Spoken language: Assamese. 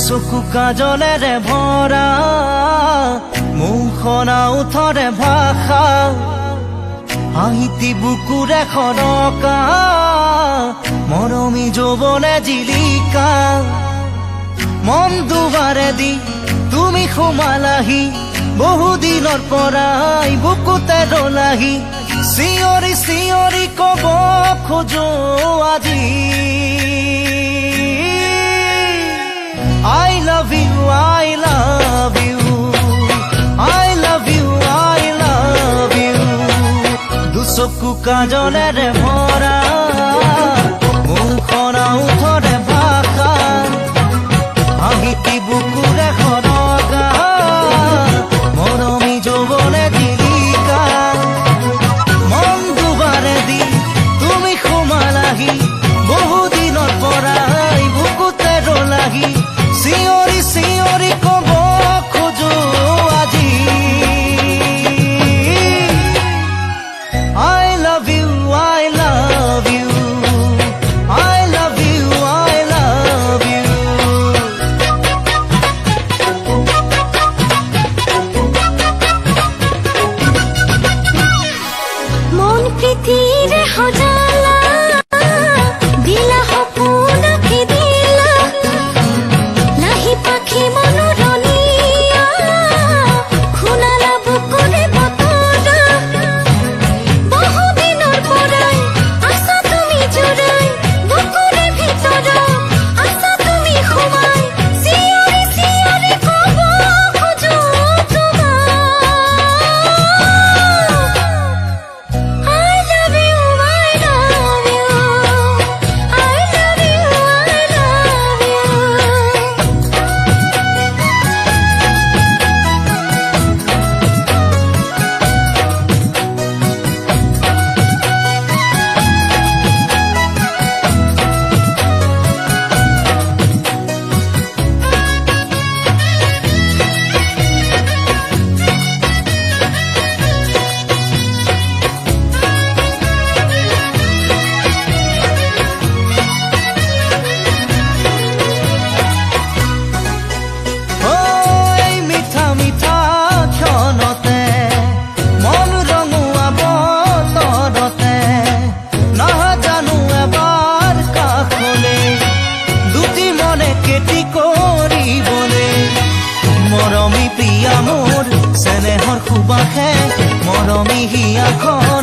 চকু কাজলেৰে ভৰা মুখনা উঠৰে ভাষা সাহিত্যি বুকুৰে খৰকা মৰমী যৌৱনে জিলিকা মন দুবাৰে দি তুমি সোমালাহি বহুদিনৰ পৰাই বুকুতে ৰলাহি চিঞৰি চিঞৰি কব খোজো আজি I love you, I love you, I love you, I love you. দুচকু কাজলেৰে ভৰা মুখনা উঠৰে ভাষা সাহিত্যি বুকুৰে খৰকা মৰমী যৌৱনে জিলিকা মন দুবাৰে দি তুমি সোমালাহি বহুদিনৰ পৰাই বুকুতে ৰলাহি চিঞৰি চিঞৰি কব খোজো আজি I love you, I love you, I love you, I love you. মন পৃথিৱীৰে সজালা দিলা সপোনকে দিলা নাহি পাখি মনোৰণীয়া শুনালা বুকুৰে বতৰা বহুদিনৰ পৰাই আছা তুমি জোৰাই বুকুৰে ভিতৰত আছা তুমি সোমাই চিঞৰি চিঞৰি কব খোজো তোমাক I love you, I love you, I love you, I love you. ঐ মিঠা মিঠা ক্ষণতে মন ৰঙুৱাব তৰতে নাজানো এবাৰ কাষলে দুটি মনে কেতি কৰিবলে মৰমী প্ৰিয়া মোৰ চেনেহৰ সুবাসে মৰমী হিয়াখন